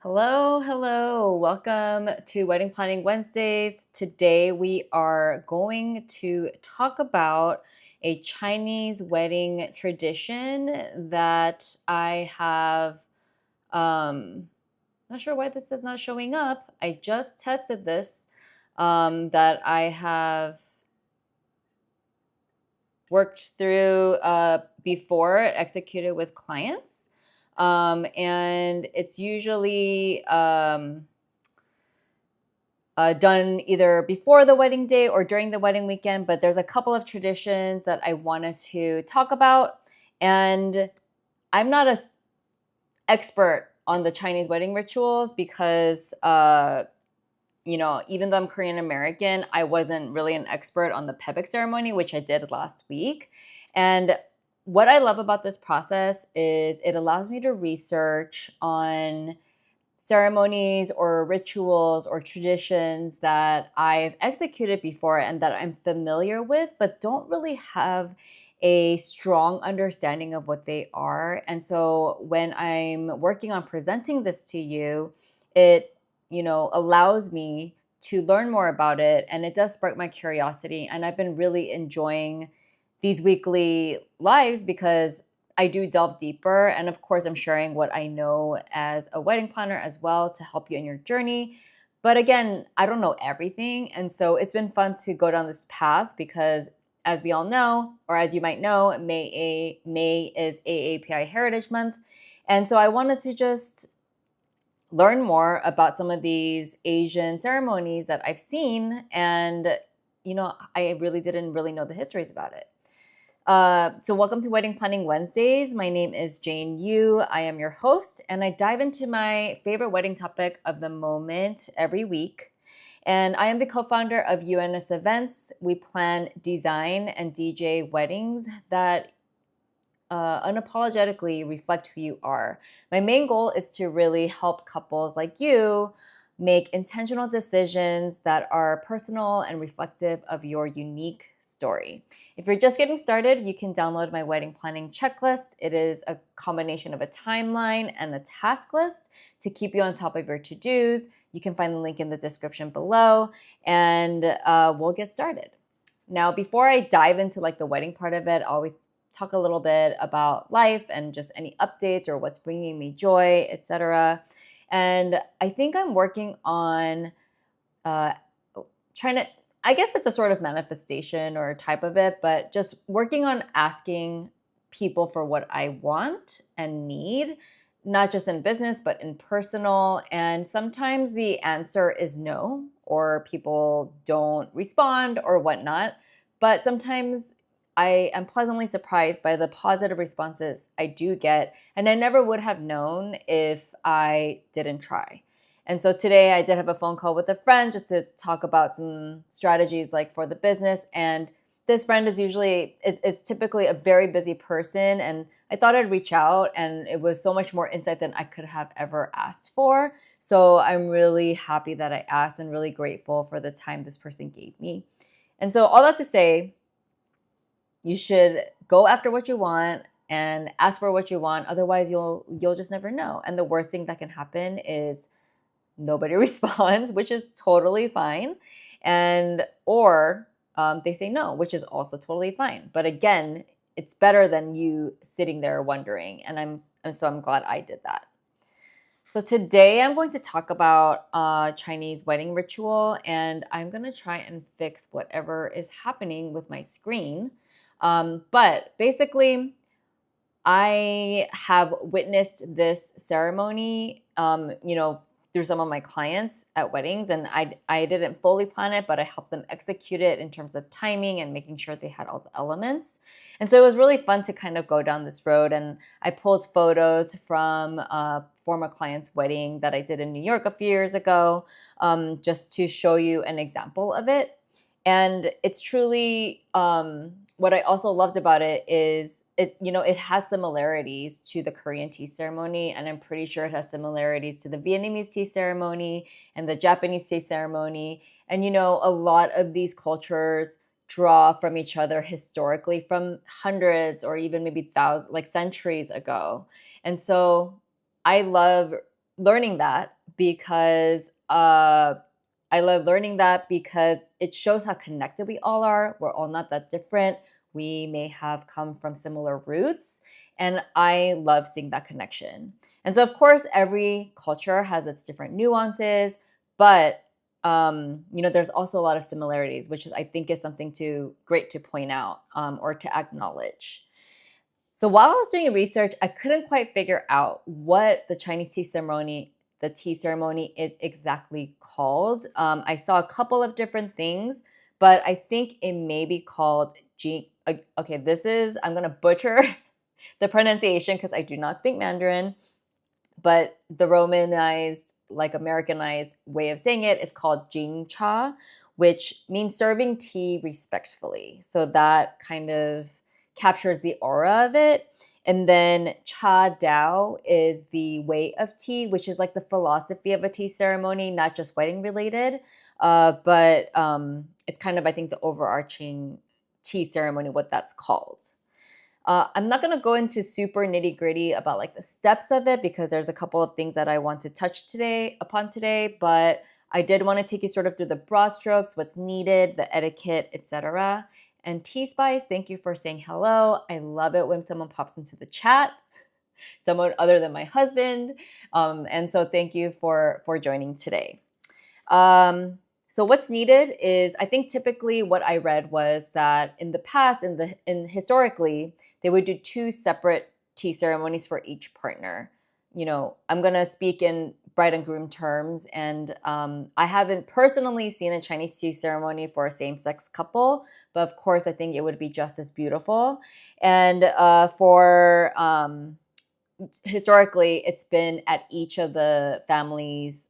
Hello, hello. Welcome to Wedding Planning Wednesdays. Today we are going to talk about a Chinese wedding tradition that I have. Not sure why this is not showing up. I just tested this. That I have worked through before, executed with clients. And it's usually done either before the wedding day or during the wedding weekend, but there's a couple of traditions that I wanted to talk about. And I'm not an expert on the Chinese wedding rituals because, even though I'm Korean American, I wasn't really an expert on the pebek ceremony, which I did last week. And what I love about this process is it allows me to research on ceremonies or rituals or traditions that I've executed before and that I'm familiar with, but don't really have a strong understanding of what they are. And so when I'm working on presenting this to you, it, allows me to learn more about it, and it does spark my curiosity. And I've been really enjoying these weekly lives because I do delve deeper. And of course, I'm sharing what I know as a wedding planner as well to help you in your journey. But again, I don't know everything. And so it's been fun to go down this path because, as we all know, or as you might know, May is AAPI Heritage Month. And so I wanted to just learn more about some of these Asian ceremonies that I've seen. And, I really didn't really know the histories about it. So welcome to Wedding Planning Wednesdays. My name is Jane Yu. I am your host, and I dive into my favorite wedding topic of the moment every week. And I am the co-founder of UNS Events. We plan, design, and DJ weddings that unapologetically reflect who you are. My main goal is to really help couples like you make intentional decisions that are personal and reflective of your unique story. If you're just getting started, you can download my wedding planning checklist. It is a combination of a timeline and a task list to keep you on top of your to-dos. You can find the link in the description below, and we'll get started. Now, before I dive into the wedding part of it, I always talk a little bit about life and just any updates or what's bringing me joy, etc. And I think I'm working on trying to, I guess it's a sort of manifestation or a type of it, but just working on asking people for what I want and need, not just in business, but in personal. And sometimes the answer is no, or people don't respond or whatnot. But sometimes I am pleasantly surprised by the positive responses I do get. And I never would have known if I didn't try. And so today I did have a phone call with a friend just to talk about some strategies for the business. And this friend is typically a very busy person. And I thought I'd reach out, and it was so much more insight than I could have ever asked for. So I'm really happy that I asked and really grateful for the time this person gave me. And so all that to say, you should go after what you want and ask for what you want. Otherwise, you'll just never know. And the worst thing that can happen is nobody responds, which is totally fine. Or they say no, which is also totally fine. But again, it's better than you sitting there wondering. And I'm glad I did that. So today I'm going to talk about Chinese wedding ritual, and I'm going to try and fix whatever is happening with my screen. But basically, I have witnessed this ceremony, through some of my clients at weddings, and I didn't fully plan it, but I helped them execute it in terms of timing and making sure they had all the elements. And so it was really fun to kind of go down this road. And I pulled photos from a former client's wedding that I did in New York a few years ago, just to show you an example of it. And it's truly what I also loved about it is it has similarities to the Korean tea ceremony, and I'm pretty sure it has similarities to the Vietnamese tea ceremony and the Japanese tea ceremony. And a lot of these cultures draw from each other historically from hundreds or even maybe thousands, centuries ago. And so I love learning that because I love learning that because it shows how connected we all are. We're all not that different. We may have come from similar roots. And I love seeing that connection. And so, of course, every culture has its different nuances, but there's also a lot of similarities, which is, I think, is something great to point out or to acknowledge. So while I was doing research, I couldn't quite figure out what the tea ceremony is exactly called. I saw a couple of different things, but I think it may be called Jing. Okay, I'm going to butcher the pronunciation because I do not speak Mandarin, but the Romanized, like Americanized way of saying it is called Jing Cha, which means serving tea respectfully. So that kind of captures the aura of it. And then Cha Dao is the way of tea, which is like the philosophy of a tea ceremony, not just wedding related, but it's kind of, I think, the overarching tea ceremony, what that's called. I'm not going to go into super nitty gritty about like the steps of it because there's a couple of things that I want to touch upon today, but I did want to take you sort of through the broad strokes, what's needed, the etiquette, etc. And Tea Spice, thank you for saying hello. I love it when someone pops into the chat, someone other than my husband. And so thank you for joining today. So what's needed is, I think typically what I read was that in the past, historically, they would do 2 separate tea ceremonies for each partner. I'm gonna speak in bride and groom terms, and I haven't personally seen a Chinese tea ceremony for a same-sex couple, but of course I think it would be just as beautiful. And for historically, it's been at each of the families'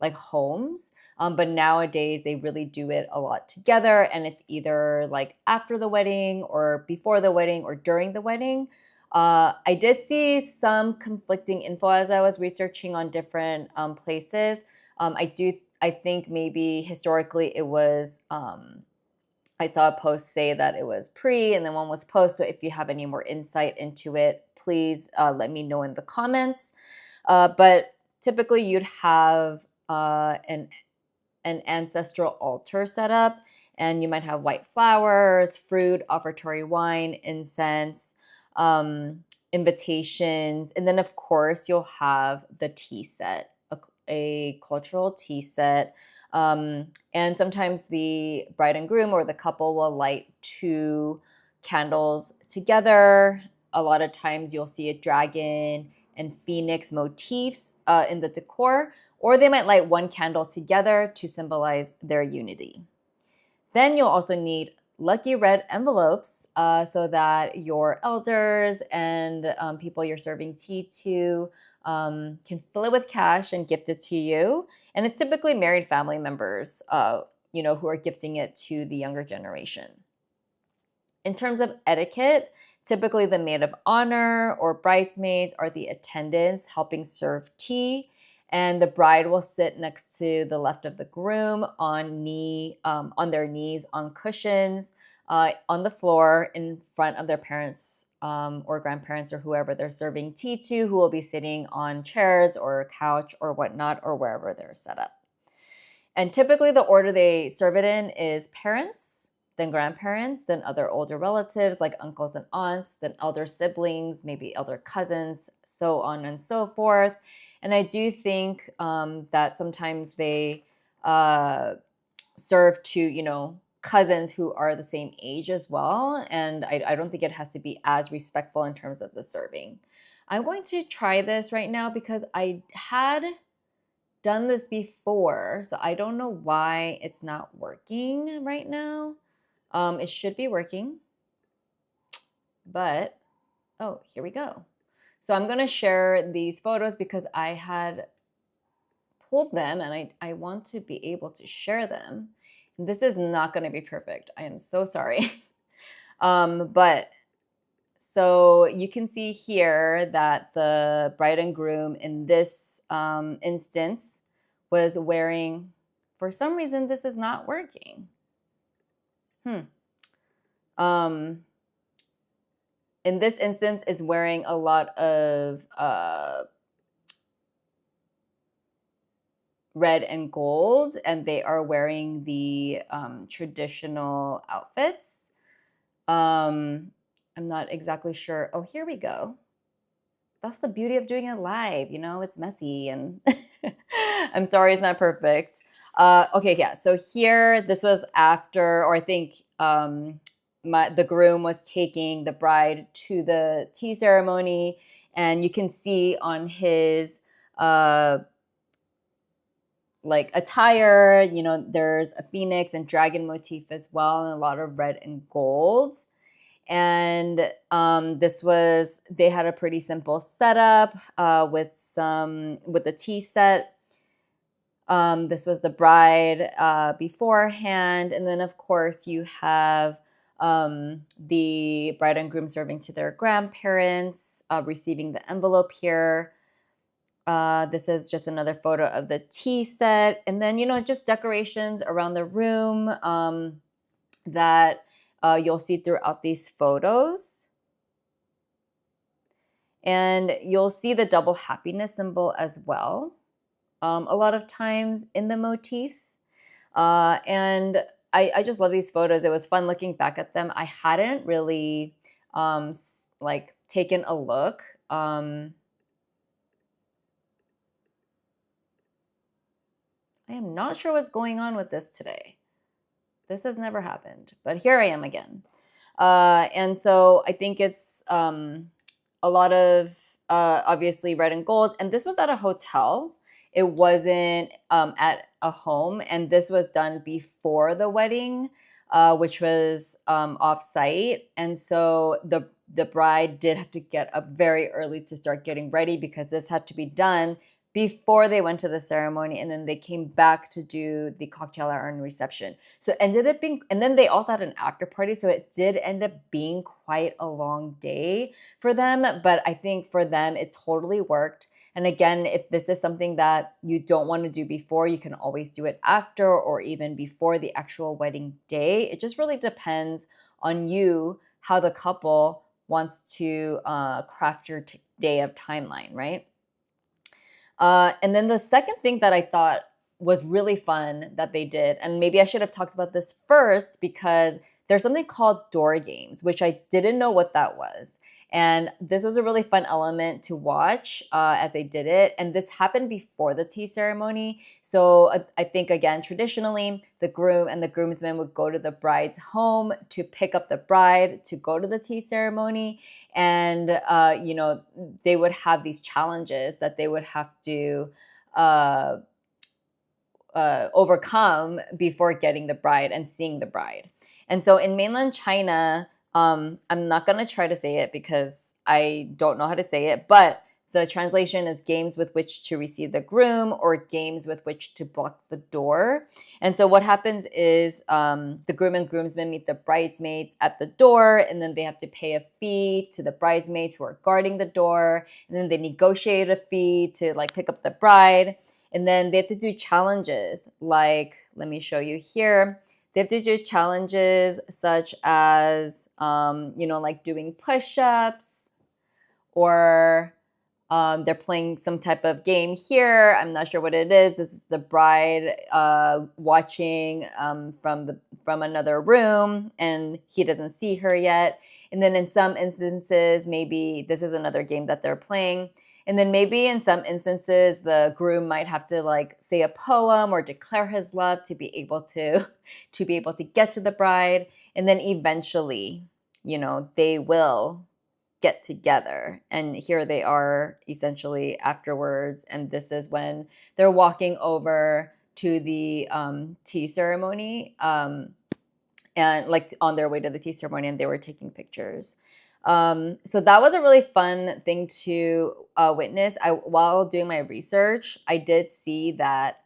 like homes. But nowadays they really do it a lot together, and it's either like after the wedding or before the wedding or during the wedding. I did see some conflicting info as I was researching on different places. I think maybe historically it was, I saw a post say that it was pre and then one was post. So if you have any more insight into it, please let me know in the comments. But typically you'd have an ancestral altar set up, and you might have white flowers, fruit, offertory wine, incense, invitations, and then of course you'll have the tea set, a cultural tea set. And sometimes the bride and groom or the couple will light 2 candles together. A lot of times you'll see a dragon and phoenix motifs in the decor, or they might light 1 candle together to symbolize their unity. Then you'll also need lucky red envelopes so that your elders and people you're serving tea to can fill it with cash and gift it to you. And it's typically married family members, who are gifting it to the younger generation. In terms of etiquette, typically the maid of honor or bridesmaids are the attendants helping serve tea, and the bride will sit next to the left of the groom on their knees on cushions on the floor in front of their parents or grandparents or whoever they're serving tea to, who will be sitting on chairs or a couch or whatnot or wherever they're set up. And typically the order they serve it in is parents, then grandparents, then other older relatives like uncles and aunts, then elder siblings, maybe elder cousins, so on and so forth. And I do think that sometimes they serve to, cousins who are the same age as well. And I don't think it has to be as respectful in terms of the serving. I'm going to try this right now because I had done this before, so I don't know why it's not working right now. It should be working, but oh, here we go. So I'm going to share these photos because I had pulled them and I want to be able to share them. This is not going to be perfect. I am so sorry. But so you can see here that the bride and groom in this instance was wearing, for some reason, this is not working. In this instance is wearing a lot of red and gold, and they are wearing the traditional outfits. I'm not exactly sure. Oh, here we go. That's the beauty of doing it live. It's messy and I'm sorry it's not perfect. Okay, yeah. So here, this was after, or I think the groom was taking the bride to the tea ceremony, and you can see on his uh, like attire, there's a phoenix and dragon motif as well, and a lot of red and gold. And they had a pretty simple setup with the tea set. This was the bride beforehand. And then, of course, you have the bride and groom serving to their grandparents, receiving the envelope here. This is just another photo of the tea set. And then, just decorations around the room that you'll see throughout these photos. And you'll see the double happiness symbol as well, a lot of times in the motif. And I just love these photos. It was fun looking back at them. I hadn't really taken a look. I am not sure what's going on with this today. This has never happened, but here I am again. And so I think it's a lot of obviously red and gold. And this was at a hotel. It wasn't at a home. And this was done before the wedding, which was off-site. And so the bride did have to get up very early to start getting ready because this had to be done before they went to the ceremony, and then they came back to do the cocktail hour and reception. So it ended up being, and then they also had an after party. So it did end up being quite a long day for them. But I think for them, it totally worked. And again, if this is something that you don't want to do before, you can always do it after or even before the actual wedding day. It just really depends on you, how the couple wants to craft your day of timeline, right? And then the second thing that I thought was really fun that they did, and maybe I should have talked about this first because there's something called door games, which I didn't know what that was. And this was a really fun element to watch as they did it. And this happened before the tea ceremony. So I think, again, traditionally, the groom and the groomsmen would go to the bride's home to pick up the bride to go to the tea ceremony. And, they would have these challenges that they would have to overcome before getting the bride and seeing the bride. And so in mainland China, I'm not going to try to say it because I don't know how to say it, but the translation is games with which to receive the groom or games with which to block the door. And so what happens is the groom and groomsmen meet the bridesmaids at the door, and then they have to pay a fee to the bridesmaids who are guarding the door. And then they negotiate a fee to pick up the bride. And then they have to do challenges like, let me show you here. They have to do challenges such as, doing push-ups, or they're playing some type of game here. I'm not sure what it is. This is the bride watching from another room, and he doesn't see her yet. And then in some instances, maybe this is another game that they're playing. And then maybe in some instances, the groom might have to say a poem or declare his love to be able to get to the bride. And then eventually, they will get together. And here they are essentially afterwards. And this is when they're walking over to the tea ceremony and on their way to the tea ceremony, and they were taking pictures. So that was a really fun thing to witness. While doing my research, I did see that,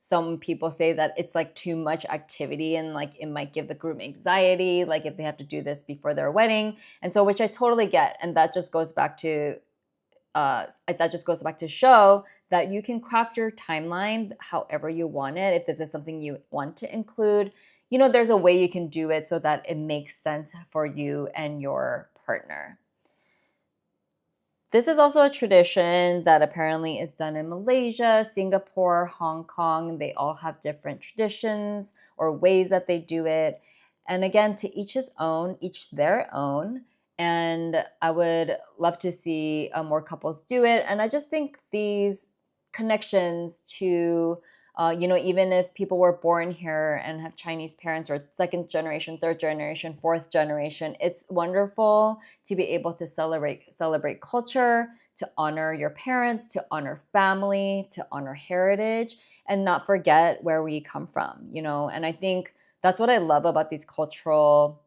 some people say that it's too much activity and it might give the groom anxiety, if they have to do this before their wedding. And so, which I totally get. And that just goes back to show that you can craft your timeline however you want it. If this is something you want to include, there's a way you can do it so that it makes sense for you and your partner. This is also a tradition that apparently is done in Malaysia, Singapore, Hong Kong. They all have different traditions or ways that they do it. And again, to each his own, each their own. And I would love to see more couples do it. And I just think these connections to even if people were born here and have Chinese parents or second generation, third generation, fourth generation, it's wonderful to be able to celebrate culture, to honor your parents, to honor family, to honor heritage, and not forget where we come from. And I think that's what I love about these cultural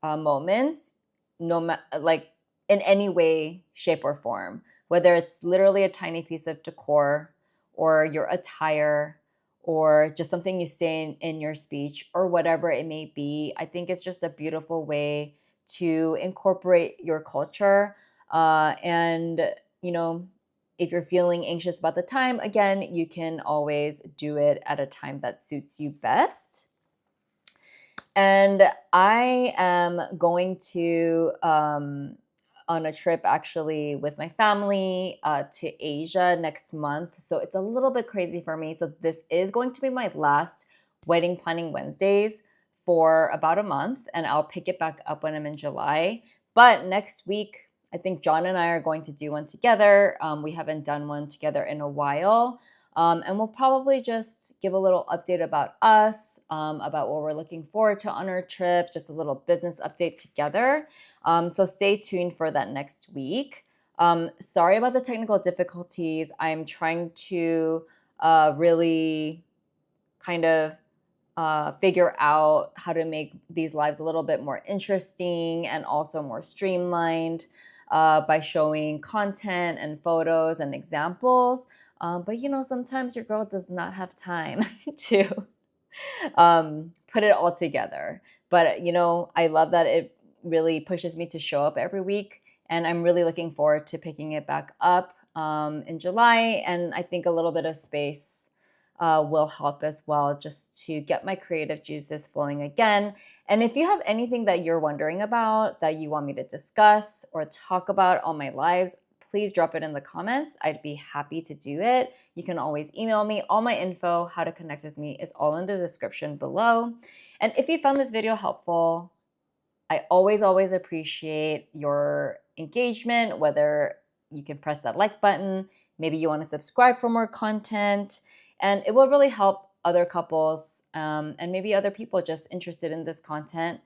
moments, like in any way, shape, or form, whether it's literally a tiny piece of decor or your attire or just something you say in your speech or whatever it may be. I think it's just a beautiful way to incorporate your culture. And if you're feeling anxious about the time, again, you can always do it at a time that suits you best. And I am going to on a trip actually with my family to Asia next month. So it's a little bit crazy for me. So this is going to be my last Wedding Planning Wednesdays for about a month, and I'll pick it back up when I'm in July. But next week, I think John and I are going to do one together. We haven't done one together in a while. And we'll probably just give a little update about us, about what we're looking forward to on our trip, just a little business update together. So stay tuned for that next week. Sorry about the technical difficulties. I'm trying to really kind of figure out how to make these lives a little bit more interesting and also more streamlined by showing content and photos and examples. But sometimes your girl does not have time to put it all together. But I love that it really pushes me to show up every week, and I'm really looking forward to picking it back up in July. And I think a little bit of space will help as well, just to get my creative juices flowing again. And if you have anything that you're wondering about that you want me to discuss or talk about on my lives, please drop it in the comments. I'd be happy to do it. You can always email me. All my info, how to connect with me is all in the description below. And if you found this video helpful, I always appreciate your engagement, whether you can press that like button, maybe you want to subscribe for more content, and it will really help other couples and maybe other people just interested in this content,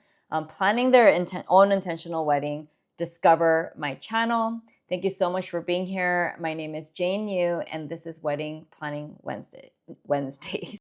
planning their own intentional wedding, discover my channel. Thank you so much for being here. My name is Jane Yu, and this is Wedding Planning Wednesdays.